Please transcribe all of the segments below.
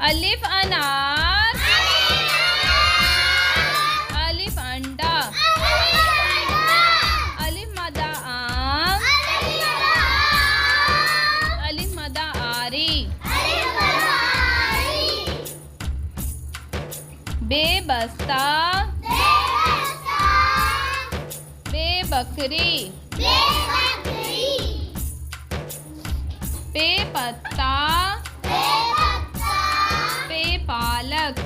अलिफ अनार, अलिफ अंडा, अलिफ मदा आम, अलिफ मदा आरी, बे बस्ता, बे बकरी, पे पत्ता, पे पालक,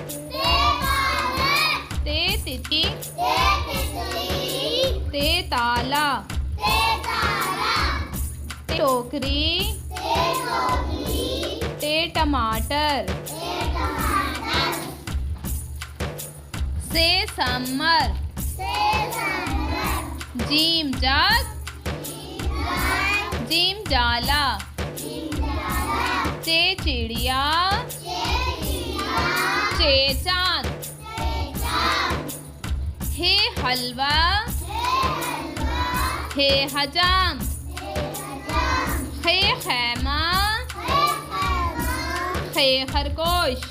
ते तितली, ते ताला, ते टोकरी, ते टमाटर, से समर, जीम जग, जीम जाला, चे चिड़िया, चे चांद, हे हलवा, हे हजाम, खे खैमा, खे खरगोश,